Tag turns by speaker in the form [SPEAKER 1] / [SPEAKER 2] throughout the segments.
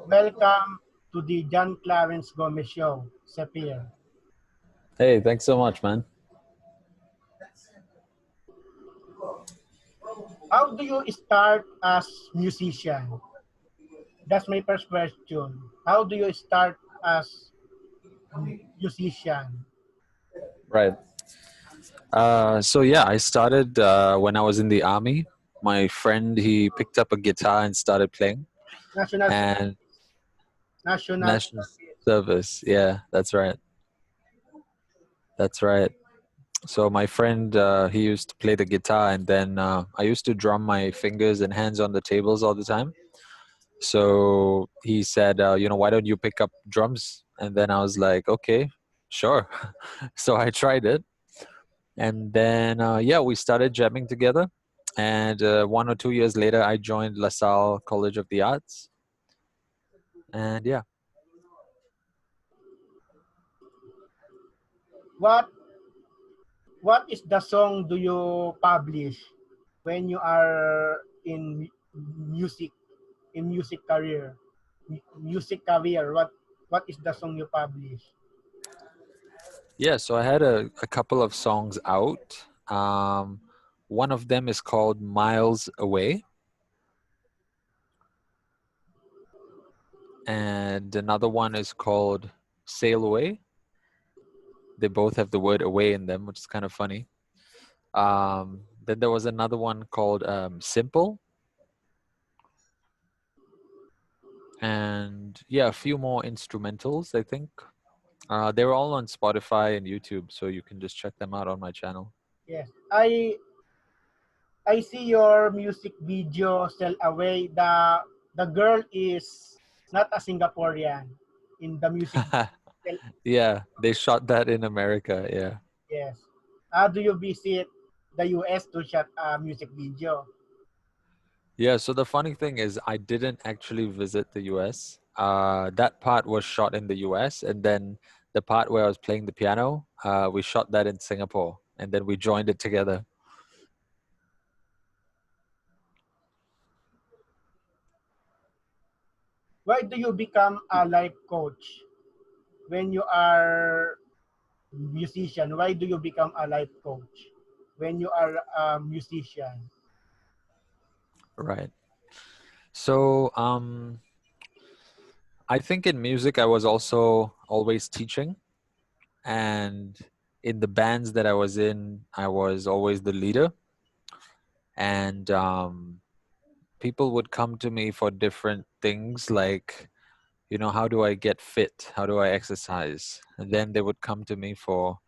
[SPEAKER 1] Welcome to the John Clarence Gomez Show, Zephyr.
[SPEAKER 2] Hey, thanks so much, man.
[SPEAKER 1] How do you start as musician? That's my first question. How do you start as musician?
[SPEAKER 2] Right. So yeah, I started when I was in the army. My friend, he picked up a guitar and started playing.
[SPEAKER 1] National
[SPEAKER 2] And
[SPEAKER 1] service. National
[SPEAKER 2] national
[SPEAKER 1] service.
[SPEAKER 2] service, yeah, that's right. That's right. So my friend, he used to play the guitar, and then I used to drum my fingers and hands on the tables all the time. So he said, why don't you pick up drums? And then I was like, okay, sure. So I tried it. And then yeah, we started jamming together, and 1 or 2 years later I joined LaSalle College of the Arts. And yeah.
[SPEAKER 1] What what is the song do you publish when you are in music music career? Music career. What is the song you publish?
[SPEAKER 2] Yeah, so I had a couple of songs out. One of them is called Miles Away, and another one is called Sail Away. They both have the word away in them, which is kind of funny. Then there was another one called Simple, and yeah, a few more instrumentals, I think. They're all on Spotify and YouTube, so you can just check them out on my channel.
[SPEAKER 1] Yes. I see your music video Sell Away. The girl is not a Singaporean in the music video.
[SPEAKER 2] Yeah, they shot that in America. Yeah.
[SPEAKER 1] Yes. How do you visit the US to shoot a music video?
[SPEAKER 2] Yeah, so the funny thing is, I didn't actually visit the US. That part was shot in the US, and then the part where I was playing the piano, we shot that in Singapore, and then we joined it together.
[SPEAKER 1] Why do you become a life coach when you are musician? Why do you become a life coach when you are a musician?
[SPEAKER 2] Right. So, I think in music, I was also always teaching, and in the bands that I was in, I was always the leader, and people would come to me for different things like, how do I get fit, how do I exercise, and then they would come to me for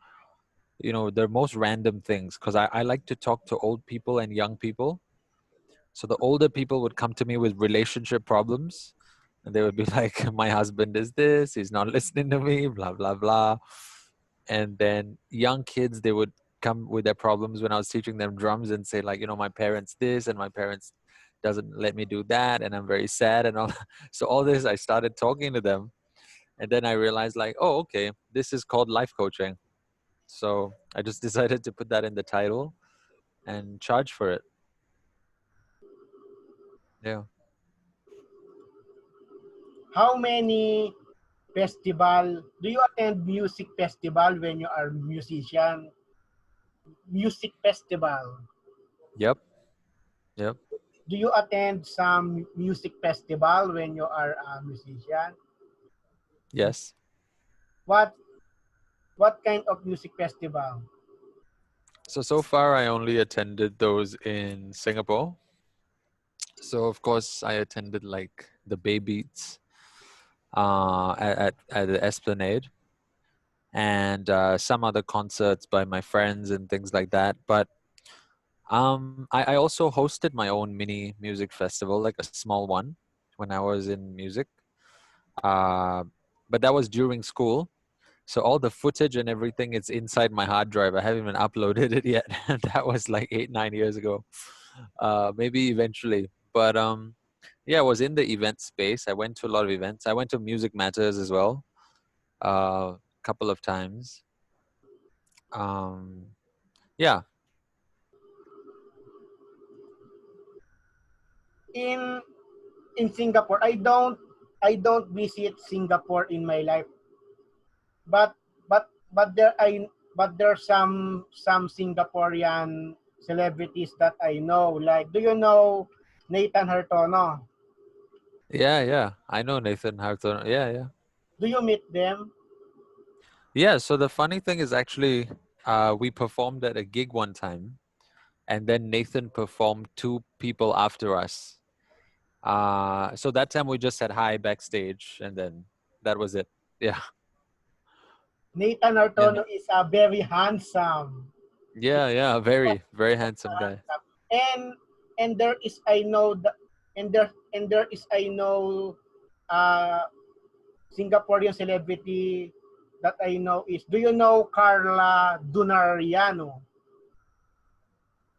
[SPEAKER 2] the most random things, because I like to talk to old people and young people. So the older people would come to me with relationship problems, and they would be like, my husband is this, he's not listening to me, blah blah blah. And then young kids, they would come with their problems when I was teaching them drums and say, like, my parents this and my parents doesn't let me do that, and I'm very sad and all. So all this, I started talking to them, and then I realized, like, oh, okay, this is called life coaching. So I just decided to put that in the title and charge for it. Yeah.
[SPEAKER 1] How many festival do you attend music festival when you are musician? Music festival.
[SPEAKER 2] Yep. Yep.
[SPEAKER 1] Do you attend some music festival when you are a musician?
[SPEAKER 2] Yes.
[SPEAKER 1] What what kind of music festival?
[SPEAKER 2] So far I only attended those in Singapore. So of course I attended like the Bay Beats at the Esplanade, and some other concerts by my friends and things like that. But I also hosted my own mini music festival, like a small one, when I was in music. Uh, but that was during school. So all the footage and everything, it's inside my hard drive. I haven't even uploaded it yet. That was like 8, 9 years ago. Maybe eventually. But yeah, I was in the event space. I went to a lot of events. I went to Music Matters as well, a couple of times. Um, yeah.
[SPEAKER 1] In in Singapore, I don't. I don't visit Singapore in my life, but but there's some Singaporean celebrities that I know. Like, do you know Nathan Hartono?
[SPEAKER 2] Yeah, yeah. I know Nathan Harton. Yeah, yeah.
[SPEAKER 1] Do you meet them?
[SPEAKER 2] Yeah, so the funny thing is actually we performed at a gig one time and then Nathan performed two people after us. So that time we just said hi backstage and then that was it. Yeah.
[SPEAKER 1] Nathan
[SPEAKER 2] Yeah.
[SPEAKER 1] Hartono is a very handsome.
[SPEAKER 2] Yeah, yeah, very, very handsome guy.
[SPEAKER 1] And there is I know the and there is I know uh Singaporean celebrity that I know is, do you know Carla Dunariano?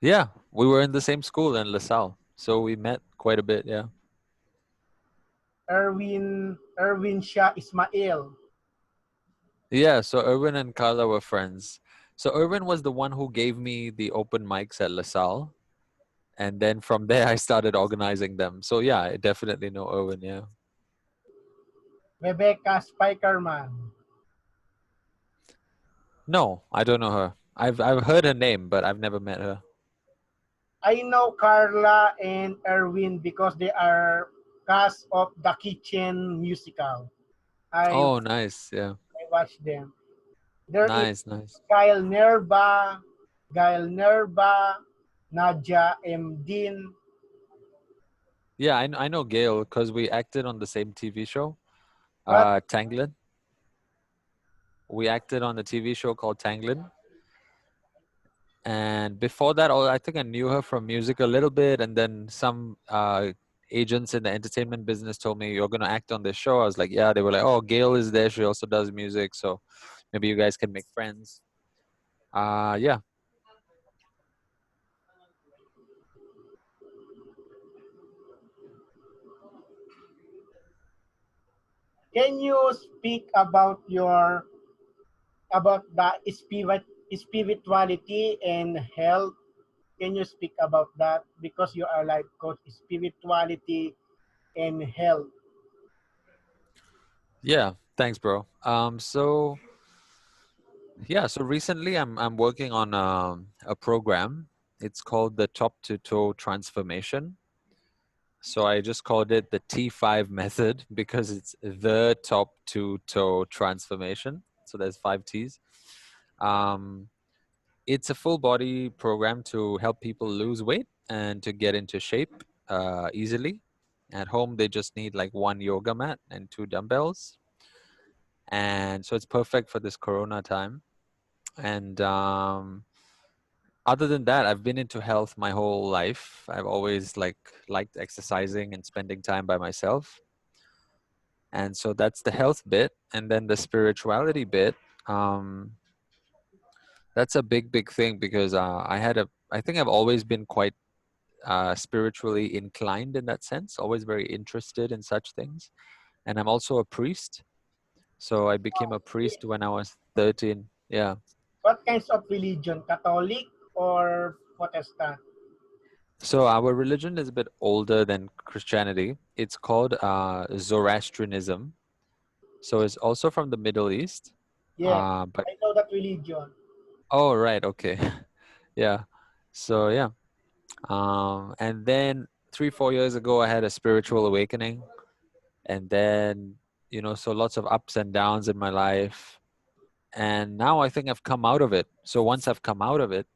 [SPEAKER 2] Yeah, we were in the same school in LaSalle. So we met quite a bit, yeah.
[SPEAKER 1] Erwin Shah Ismail.
[SPEAKER 2] Yeah, so Erwin and Carla were friends. So Erwin was the one who gave me the open mics at LaSalle. And then from there, I started organizing them. So yeah, I definitely know Erwin, yeah.
[SPEAKER 1] Rebecca Spikerman.
[SPEAKER 2] No, I don't know her. I've heard her name, but I've never met her.
[SPEAKER 1] I know Carla and Erwin because they are cast of the Kitchen musical. I
[SPEAKER 2] Oh, nice. Yeah.
[SPEAKER 1] I watched them. There is
[SPEAKER 2] Nice, nice.
[SPEAKER 1] Kyle Nerba, Gail Nerba, Nadia M. Dean.
[SPEAKER 2] Yeah, I know Gail because we acted on the same TV show,
[SPEAKER 1] What
[SPEAKER 2] Tanglin. We acted on a TV show called Tanglin. And before that, I think I knew her from music a little bit. And then some agents in the entertainment business told me, you're going to act on this show. I was like, yeah. They were like, oh, Gail is there. She also does music. So maybe you guys can make friends. Yeah.
[SPEAKER 1] can you speak about your about the spirituality and health? Can you speak about that? Because you are life coach, spirituality and health.
[SPEAKER 2] Yeah. Thanks, bro. Yeah, so recently I'm working on a program. It's called the Top to Toe Transformation. So I just called it the T5 method because it's the top to toe transformation. So there's five T's. Um, it's a full body program to help people lose weight and to get into shape easily. At home, they just need like one yoga mat and two dumbbells. And so it's perfect for this Corona time. And other than that, I've been into health my whole life. I've always liked exercising and spending time by myself. And so that's the health bit. And then the spirituality bit, um, that's a big thing because I think I've always been quite spiritually inclined in that sense, always very interested in such things. And I'm also a priest. So I became a priest when I was 13. Yeah.
[SPEAKER 1] What kinds of religion? Catholic or Protestant?
[SPEAKER 2] So our religion is a bit older than Christianity. It's called Zoroastrianism. So it's also from the Middle East.
[SPEAKER 1] Yes,
[SPEAKER 2] But
[SPEAKER 1] I know that religion.
[SPEAKER 2] oh right, okay, yeah. So yeah, and then 3 4 years ago, I had a spiritual awakening, and then so lots of ups and downs in my life, and now I think I've come out of it. So once I've come out of it,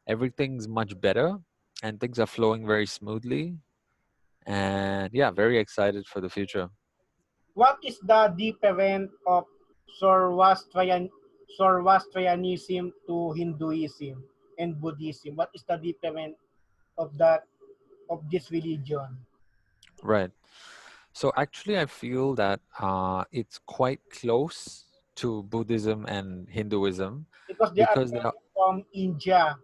[SPEAKER 2] everything's much better, and things are flowing very smoothly, and yeah, very excited for the future.
[SPEAKER 1] What is the difference of Zoroastrian, Zoroastrianism to Hinduism and Buddhism? What is the difference of that of this religion?
[SPEAKER 2] Right. So actually, I feel that it's quite close to Buddhism and Hinduism
[SPEAKER 1] Because they are
[SPEAKER 2] because they are
[SPEAKER 1] coming from India.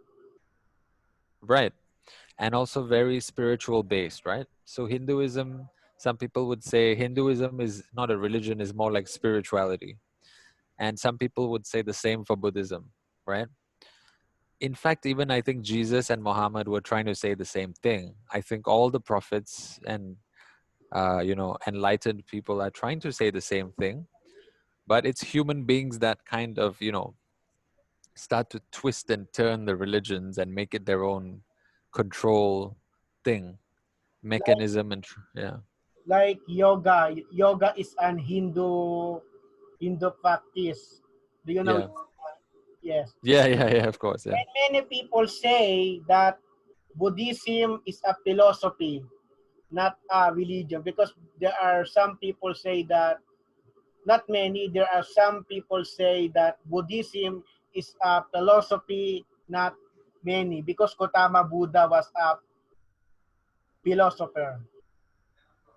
[SPEAKER 2] right, and also very spiritual based, right? So Hinduism, some people would say Hinduism is not a religion, is more like spirituality. And some people would say the same for Buddhism, right? In fact, even I think Jesus and Muhammad were trying to say the same thing. I think all the prophets and enlightened people are trying to say the same thing, but it's human beings that kind of, start to twist and turn the religions and make it their own control thing,
[SPEAKER 1] Like
[SPEAKER 2] mechanism, and yeah,
[SPEAKER 1] like yoga. Yoga is an Hindu practice. Do you know?
[SPEAKER 2] yeah,
[SPEAKER 1] Yes.
[SPEAKER 2] yeah, yeah, yeah. Of course, yeah,
[SPEAKER 1] And many people say that Buddhism is a philosophy, not a religion, because there are some people say that, not many, there are some people say that Buddhism is a philosophy, not many, because Gautama Buddha was a philosopher.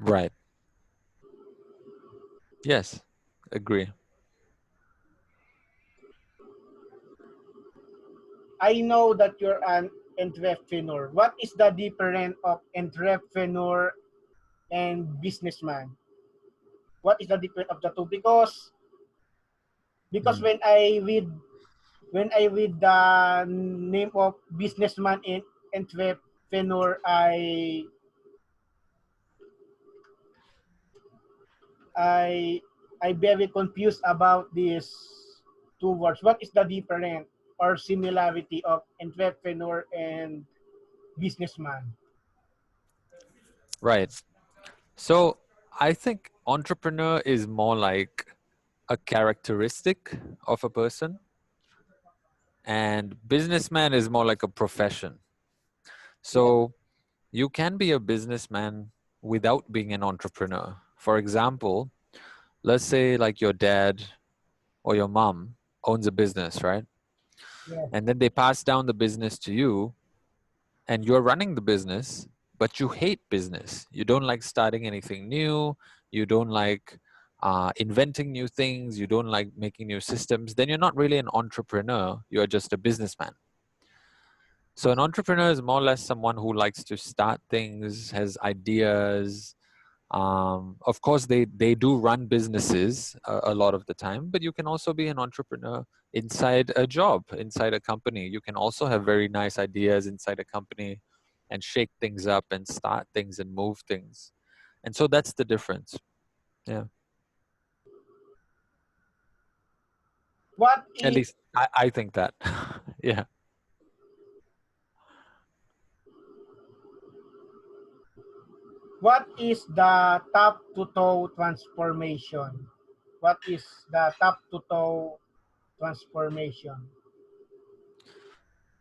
[SPEAKER 2] right. Yes, agree.
[SPEAKER 1] I know that you're an entrepreneur. What is the difference of entrepreneur and businessman? What is the difference of the two? Because
[SPEAKER 2] Mm.
[SPEAKER 1] when I read the name of businessman and entrepreneur, I I very confused about these two words. What is the difference or similarity of entrepreneur and businessman?
[SPEAKER 2] Right. So I think entrepreneur is more like a characteristic of a person, and businessman is more like a profession.
[SPEAKER 1] Yes,
[SPEAKER 2] So you can be a businessman without being an entrepreneur. For example, let's say like your dad or your mom owns a business, right?
[SPEAKER 1] yes.
[SPEAKER 2] And then they pass down the business to you, and you're running the business, but you hate business. You don't like starting anything new. You don't like inventing new things. You don't like making new systems. Then you're not really an entrepreneur. You're just a businessman. So an entrepreneur is more or less someone who likes to start things, has ideas. Of course, they do run businesses a lot of the time, but you can also be an entrepreneur inside a job, inside a company. You can also have very nice ideas inside a company and shake things up and start things and move things. And so that's the difference. Yeah.
[SPEAKER 1] What
[SPEAKER 2] At
[SPEAKER 1] is
[SPEAKER 2] least I think that. Yeah.
[SPEAKER 1] what is the top to toe transformation? What is the top to toe transformation?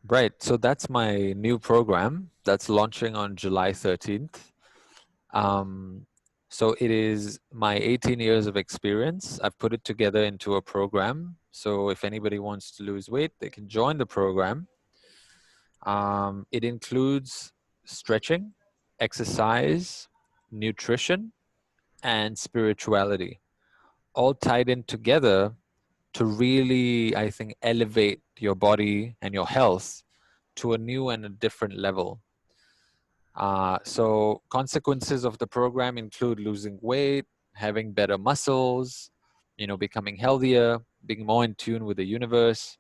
[SPEAKER 2] Right. So that's my new program that's launching on July 13th. Um, so it is my 18 years of experience. I've put it together into a program. So if anybody wants to lose weight, they can join the program. It includes stretching, exercise, nutrition, and spirituality, all tied in together to really, I think, elevate your body and your health to a new and a different level. So consequences of the program include losing weight, having better muscles, becoming healthier, being more in tune with the universe.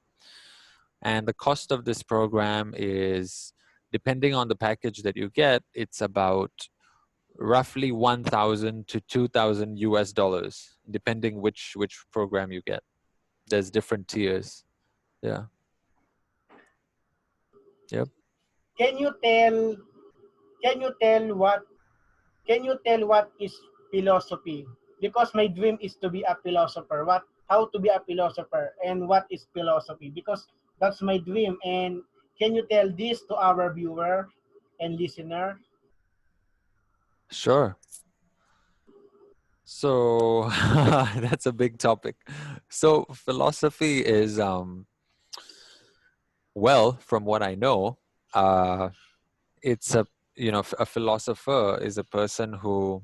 [SPEAKER 2] And the cost of this program is, depending on the package that you get, it's about roughly 1,000 to 2,000 US dollars, depending which program you get. There's different tiers. Yeah. Yep.
[SPEAKER 1] Can you tell can you tell what can you tell what is philosophy? Because my dream is to be a philosopher. How to be a philosopher and what is philosophy? Because that's my dream. And can you tell this to our viewer and listener?
[SPEAKER 2] Sure. So that's a big topic. So philosophy is, well, from what I know, uh, it's a philosopher is a person who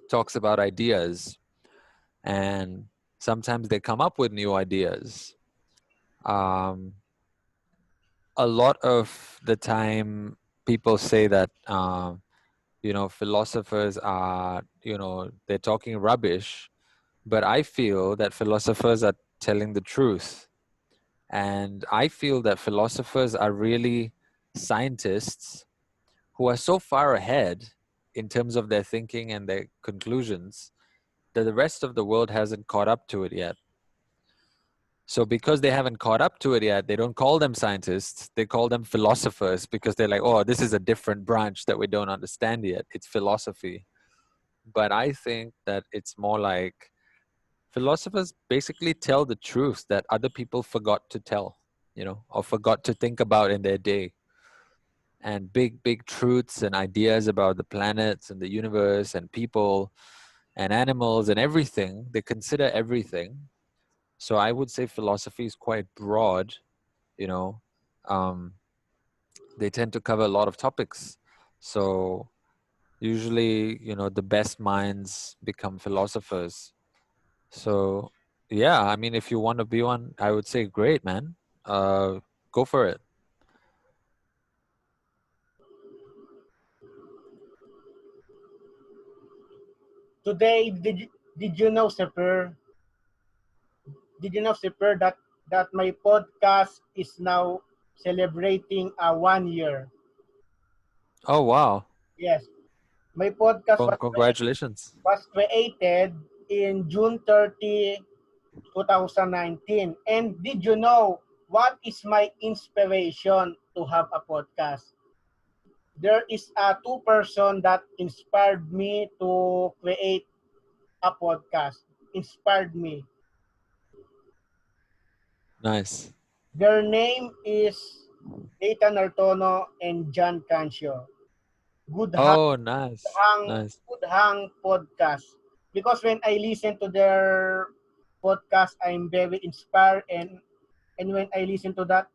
[SPEAKER 2] talks about ideas, and sometimes they come up with new ideas. Um, a lot of the time, people say that philosophers are, they're talking rubbish, but I feel that philosophers are telling the truth. And I feel that philosophers are really scientists who are so far ahead in terms of their thinking and their conclusions, that the rest of the world hasn't caught up to it yet. So because they haven't caught up to it yet, they don't call them scientists. They call them philosophers because they're like, oh, this is a different branch that we don't understand yet. It's philosophy. But I think that it's more like philosophers basically tell the truth that other people forgot to tell, or forgot to think about in their day. And big truths and ideas about the planets and the universe and people and animals and everything. They consider everything. So I would say philosophy is quite broad, you know. Um, they tend to cover a lot of topics. So usually, the best minds become philosophers. So yeah, I mean, if you want to be one, I would say great, man. Uh, go for it.
[SPEAKER 1] Today, did you know, Zephyr? Did you know, Zephyr, that my podcast is now celebrating a 1 year?
[SPEAKER 2] Oh wow!
[SPEAKER 1] Yes, my podcast
[SPEAKER 2] Congratulations.
[SPEAKER 1] was created in June 30, 2019. And did you know what is my inspiration to have a podcast? There is a two-person that inspired me to create a podcast. Inspired me.
[SPEAKER 2] Nice.
[SPEAKER 1] Their name is Nathan Artono and John Cancio. Good
[SPEAKER 2] Oh, nice,
[SPEAKER 1] hang,
[SPEAKER 2] nice.
[SPEAKER 1] good hang podcast. Because when I listen to their podcast, I'm very inspired, and when I listen to that,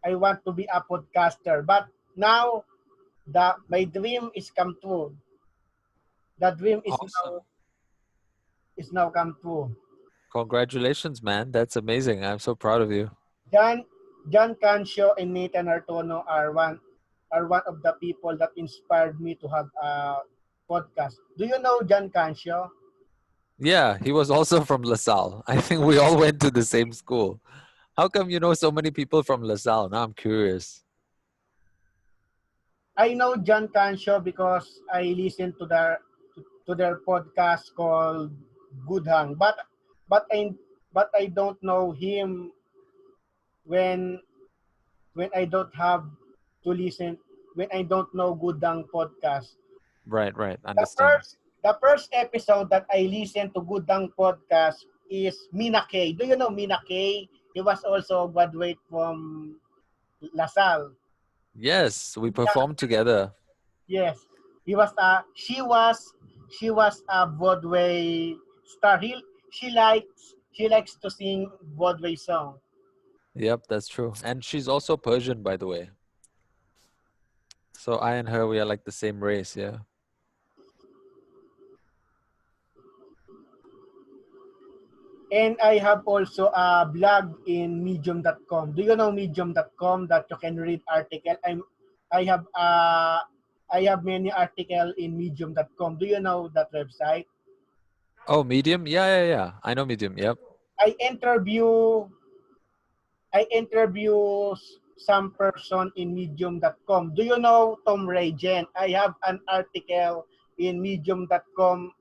[SPEAKER 1] I want to be a podcaster. But now the my dream is come true. The dream
[SPEAKER 2] Awesome.
[SPEAKER 1] is now come true.
[SPEAKER 2] Congratulations, man. That's amazing. I'm so proud of you.
[SPEAKER 1] John John Cancio and Nathan Artono are one of the people that inspired me to have a podcast. Do you know John Cancio?
[SPEAKER 2] Yeah, he was also from LaSalle. I think we all went to the same school. How come you know so many people from LaSalle? Now I'm curious.
[SPEAKER 1] I know John Cancio because I listen to their podcast called Good Hang. But I but I don't know him when when I don't have to listen when I don't know Good Hang podcast.
[SPEAKER 2] Right, right.
[SPEAKER 1] The
[SPEAKER 2] Understand.
[SPEAKER 1] first the first episode that I listened to Good Hang podcast is Mina K. Do you know Mina K? He was also graduate from LaSalle.
[SPEAKER 2] Yes, we
[SPEAKER 1] Mina,
[SPEAKER 2] performed together.
[SPEAKER 1] yes. He was she was a Broadway star. She likes to sing Broadway song.
[SPEAKER 2] Yep, that's true. And she's also Persian, by the way. So I and her, we are like the same race. Yeah.
[SPEAKER 1] And I have also a blog in medium.com. Do you know medium.com that you can read article? I have I have many article in medium.com. Do you know that website?
[SPEAKER 2] Oh, Medium? Yeah, yeah, yeah. I know Medium. Yep.
[SPEAKER 1] I interview I interview some person in medium.com. Do you know Tom Regent? I have an article in medium.com.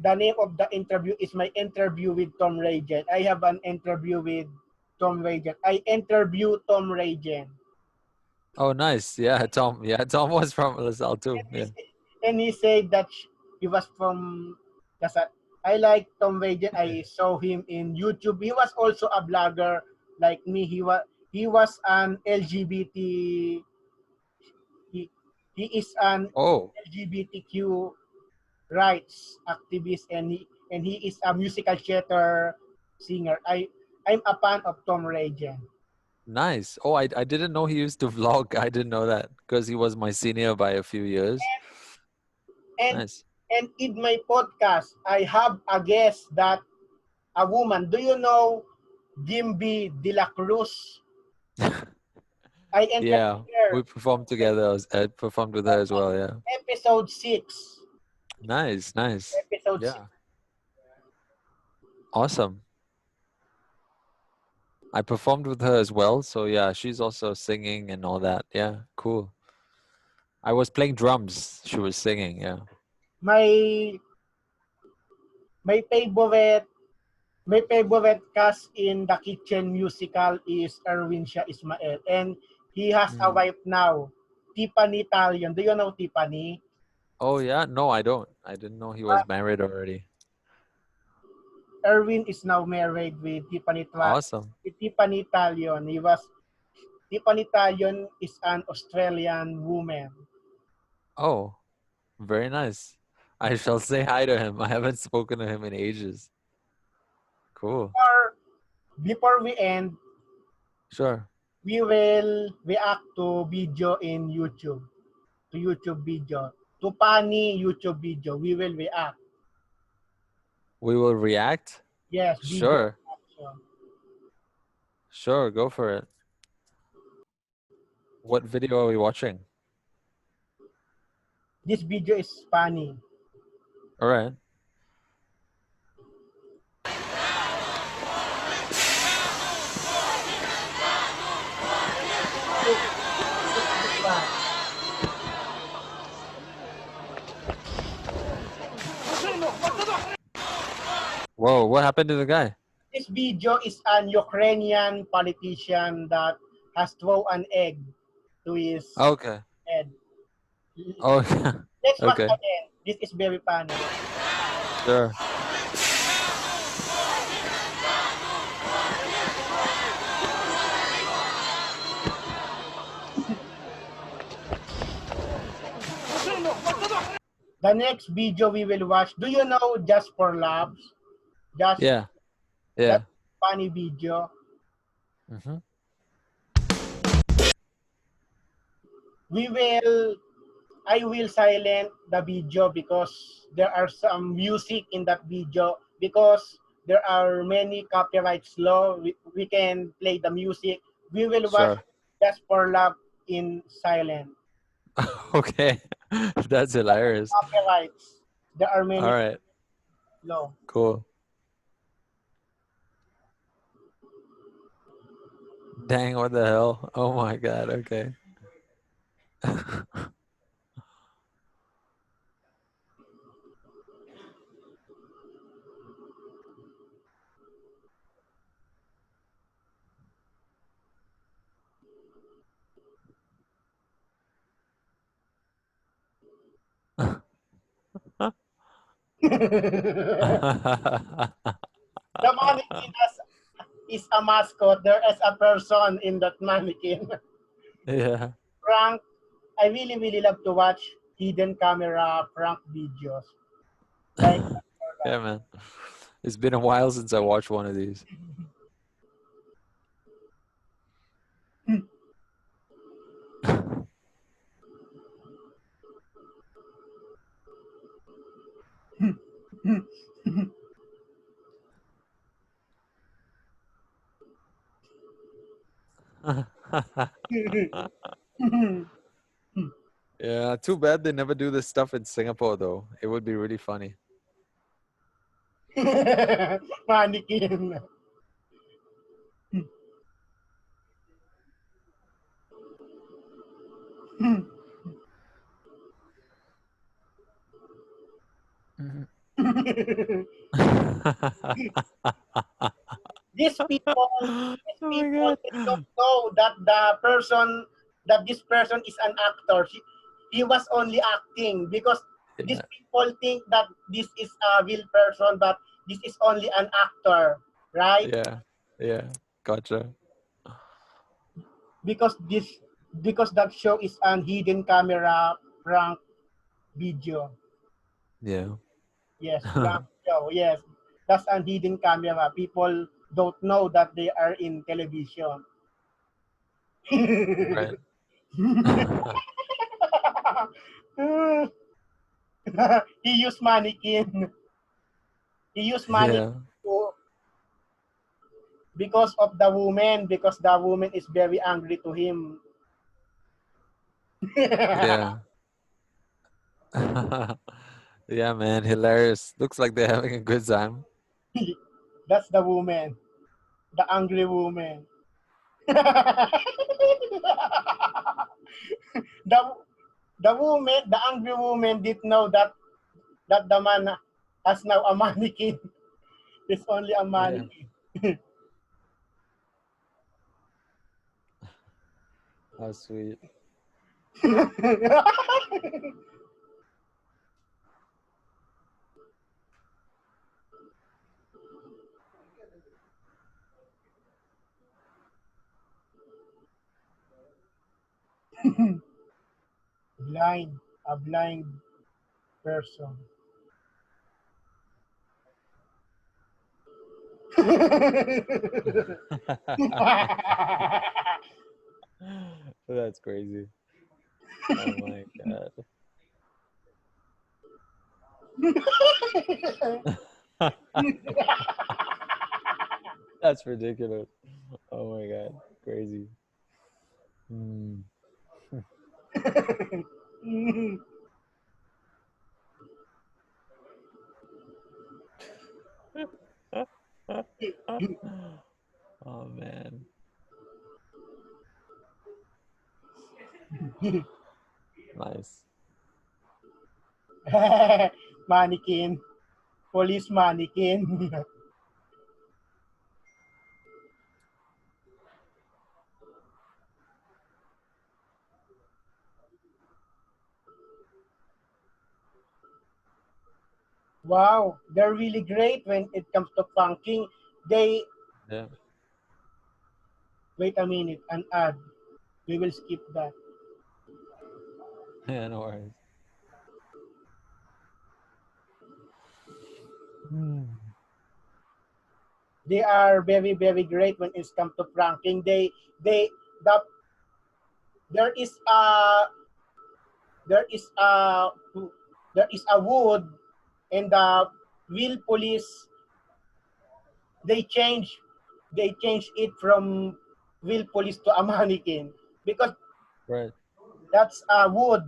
[SPEAKER 1] The name of the interview is my interview with Tom Regent. I have an interview with Tom Regent. I interview Tom Regent.
[SPEAKER 2] Oh, nice. Yeah, Tom. Yeah, Tom was from LaSalle too. Yeah.
[SPEAKER 1] And he said that he was from Kasat. I like Tom Regent. I saw him in YouTube. He was also a blogger like me. He was an LGBT. He, he is an
[SPEAKER 2] Oh,
[SPEAKER 1] LGBTQ rights activist, and he is a musical theater singer. I'm a fan of Tom Regent.
[SPEAKER 2] nice. Oh, I didn't know he used to vlog. I didn't know that because he was my senior by a few years.
[SPEAKER 1] And
[SPEAKER 2] Nice.
[SPEAKER 1] and in my podcast, I have a guest that a woman. Do you know Gimby De La Cruz? I
[SPEAKER 2] Yeah,
[SPEAKER 1] interviewed her
[SPEAKER 2] we performed together. I performed with her as well. Yeah.
[SPEAKER 1] episode 6.
[SPEAKER 2] Nice, nice.
[SPEAKER 1] Episode 6.
[SPEAKER 2] Yeah. Awesome. I performed with her as well. So yeah, she's also singing and all that. Yeah, cool. I was playing drums. She was singing. Yeah.
[SPEAKER 1] My my favorite my favorite cast in the kitchen musical is Erwin Shah Ismael, and he has a
[SPEAKER 2] Mm.
[SPEAKER 1] wife now, Tiffany Talion. Do you know Tiffany?
[SPEAKER 2] Oh yeah. No, I don't. I didn't know he was married already.
[SPEAKER 1] Erwin is now married with
[SPEAKER 2] Awesome.
[SPEAKER 1] Tiffany Talion. Tiffany Talion is an Australian woman.
[SPEAKER 2] Oh, very nice. I shall say hi to him. I haven't spoken to him in ages. Cool.
[SPEAKER 1] Or before we end,
[SPEAKER 2] Sure.
[SPEAKER 1] we will react to video in YouTube, to YouTube video, to funny YouTube video. We will react.
[SPEAKER 2] We will react.
[SPEAKER 1] Yes, video
[SPEAKER 2] Sure.
[SPEAKER 1] reaction.
[SPEAKER 2] Sure. Go for it. What video are we watching?
[SPEAKER 1] This video is funny.
[SPEAKER 2] All right.
[SPEAKER 1] Look, look at this one.
[SPEAKER 2] Whoa, what happened to the guy?
[SPEAKER 1] This video is an Ukrainian politician that has thrown an egg to his
[SPEAKER 2] Okay.
[SPEAKER 1] head.
[SPEAKER 2] Oh,
[SPEAKER 1] Let's watch
[SPEAKER 2] okay.
[SPEAKER 1] again. This is very funny.
[SPEAKER 2] Sure.
[SPEAKER 1] The next video we will watch, do you know Just for Laughs? Just
[SPEAKER 2] Yeah.
[SPEAKER 1] that
[SPEAKER 2] Yeah.
[SPEAKER 1] funny video.
[SPEAKER 2] Mm-hmm.
[SPEAKER 1] We will I will silent the video because there are some music in that video because there are many copyrights law. We can play the music. We will watch
[SPEAKER 2] Sure.
[SPEAKER 1] Just for Love in silent.
[SPEAKER 2] Okay. That's hilarious.
[SPEAKER 1] Copyrights. There are
[SPEAKER 2] All
[SPEAKER 1] many
[SPEAKER 2] right.
[SPEAKER 1] law.
[SPEAKER 2] Cool. Dang, what the hell? Oh my God. Okay.
[SPEAKER 1] The mannequin is a mascot. There is a person in that mannequin.
[SPEAKER 2] Yeah.
[SPEAKER 1] Prank. I really, really love to watch hidden camera prank videos. Like,
[SPEAKER 2] Yeah, man. It's been a while since I watched one of these. Yeah, too bad they never do this stuff in Singapore though. It would be really funny.
[SPEAKER 1] mannequin.
[SPEAKER 2] Mhm.
[SPEAKER 1] these people, these
[SPEAKER 2] Oh my
[SPEAKER 1] people,
[SPEAKER 2] God.
[SPEAKER 1] they don't know that that this person is an actor. He was only acting because these
[SPEAKER 2] Yeah,
[SPEAKER 1] people think that this is a real person, but this is only an actor, right?
[SPEAKER 2] yeah, yeah. Gotcha.
[SPEAKER 1] Because that show is an hidden camera prank video.
[SPEAKER 2] Yeah.
[SPEAKER 1] Yes, prank show. Yes, that's an hidden camera. People don't know that they are in television.
[SPEAKER 2] Right.
[SPEAKER 1] he used mannequin. He used mannequin
[SPEAKER 2] Yeah.
[SPEAKER 1] to, because of the woman, because the woman is very angry to him.
[SPEAKER 2] Yeah. Yeah, man. Hilarious. Looks like they're having a good time.
[SPEAKER 1] That's the woman, the angry woman. the the angry woman didn't know that the man has now a mannequin. It's only a
[SPEAKER 2] Yeah.
[SPEAKER 1] mannequin.
[SPEAKER 2] How sweet.
[SPEAKER 1] A blind person.
[SPEAKER 2] That's crazy. Oh my god. That's ridiculous. Oh my god. Crazy. Hmm. Oh man. Nice.
[SPEAKER 1] Mannequin. Police mannequin. Wow, they're really great when it comes to funking. They
[SPEAKER 2] Yeah.
[SPEAKER 1] wait a minute, an ad. We will skip that.
[SPEAKER 2] Yeah, no worries. Hmm.
[SPEAKER 1] They are very great when it's come to pranking. They the there is a there is a there is a wood and the wheel police they change they change it from wheel police to a mannequin because
[SPEAKER 2] Right.
[SPEAKER 1] that's a wood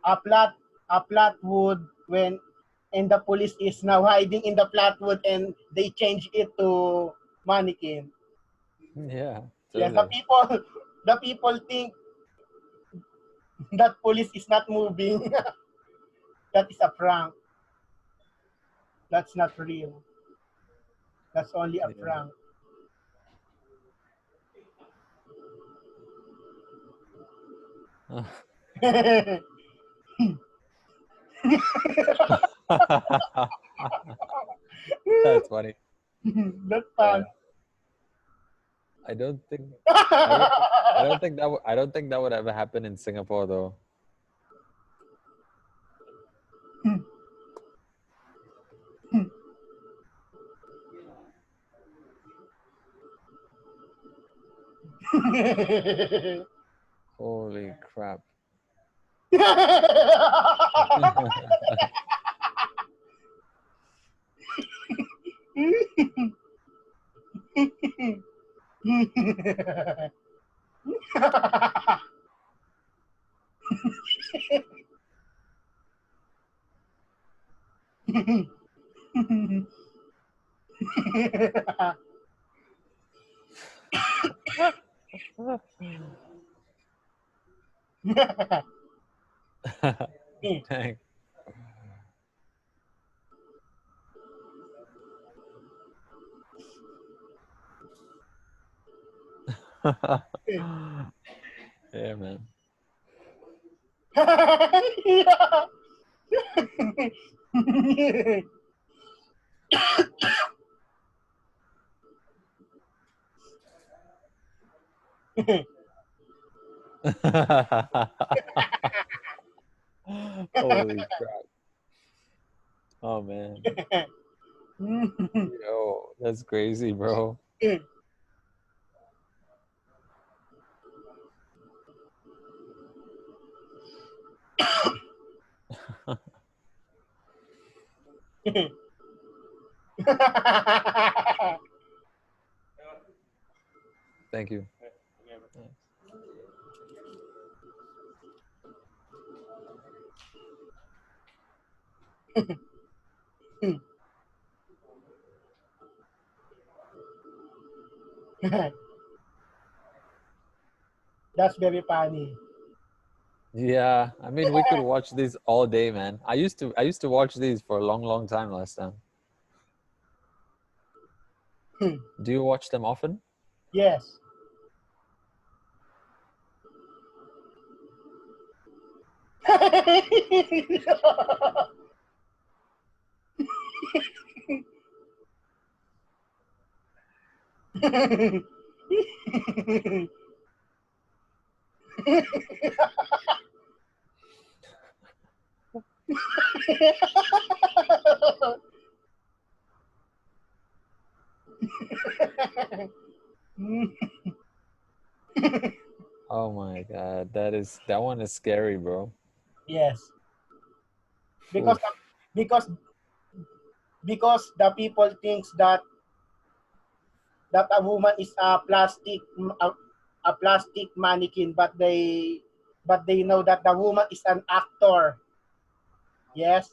[SPEAKER 1] a flat a flat wood when and the police is now hiding in the flat wood and they change it to mannequin.
[SPEAKER 2] Yeah,
[SPEAKER 1] Yes,
[SPEAKER 2] totally.
[SPEAKER 1] the people think that police is not moving. That is a prank. That's not real. That's only a
[SPEAKER 2] Yeah.
[SPEAKER 1] prank.
[SPEAKER 2] That's funny.
[SPEAKER 1] That's
[SPEAKER 2] Yeah.
[SPEAKER 1] fun.
[SPEAKER 2] I don't think I don't think I don't think that would ever happen in Singapore though. Holy crap. Dang. Yeah, man.
[SPEAKER 1] Yeah.
[SPEAKER 2] Holy crap. Oh man. Yo, that's crazy, bro. Thank you.
[SPEAKER 1] That's very funny.
[SPEAKER 2] Yeah, I mean, we could watch these all day, man. I used to watch these for a long, long time last time. Do you watch them often?
[SPEAKER 1] Yes.
[SPEAKER 2] Oh my God, that one is scary, bro.
[SPEAKER 1] Yes, because
[SPEAKER 2] Oof.
[SPEAKER 1] because because the people thinks that a woman is a plastic mannequin, but they know that the woman is an actor. Yes.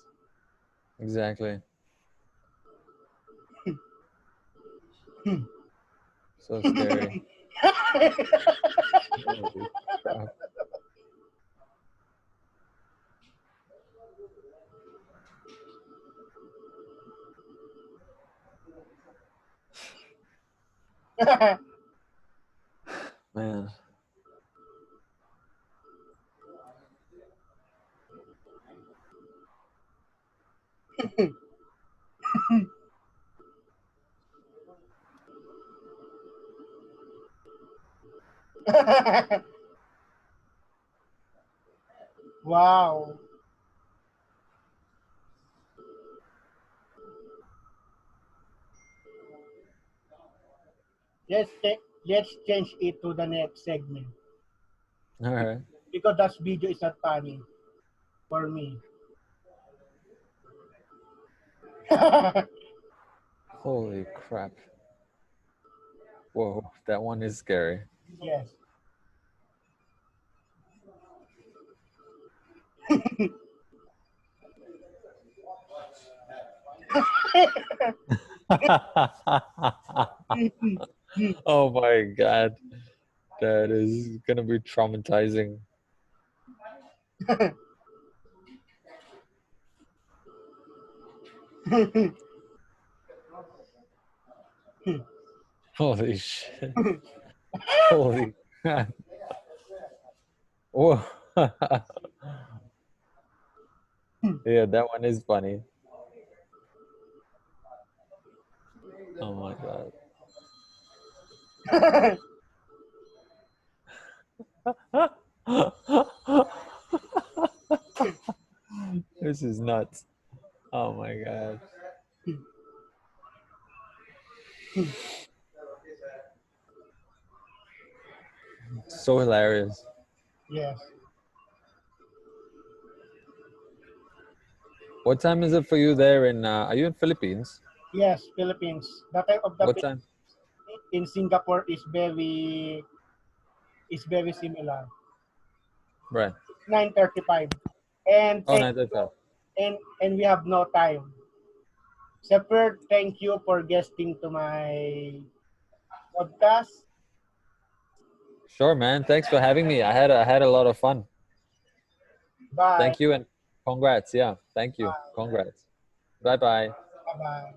[SPEAKER 2] Exactly. So scary. Holy crap. Man.
[SPEAKER 1] Wow. Let's change it to the next segment
[SPEAKER 2] All right.
[SPEAKER 1] because that video is not funny for me.
[SPEAKER 2] Holy crap. Whoa, that one is scary.
[SPEAKER 1] Yes.
[SPEAKER 2] Oh my God. That is gonna be traumatizing. Holy shit. Holy crap. Whoa. Yeah, that one is funny. Oh my God. This is nuts. Oh my God. So hilarious.
[SPEAKER 1] Yes.
[SPEAKER 2] What time is it for you there in are you in Philippines?
[SPEAKER 1] Yes, Philippines. The time of the
[SPEAKER 2] What time?
[SPEAKER 1] in Singapore is very similar.
[SPEAKER 2] Right.
[SPEAKER 1] 9:35. And
[SPEAKER 2] Oh, 9:35.
[SPEAKER 1] and we have no time. Zephyr, thank you for guesting to my podcast.
[SPEAKER 2] Sure, man. Thanks for having me. I had a lot of fun.
[SPEAKER 1] Bye.
[SPEAKER 2] Thank you and congrats. Yeah. Thank you. Congrats. Bye bye.
[SPEAKER 1] Bye bye.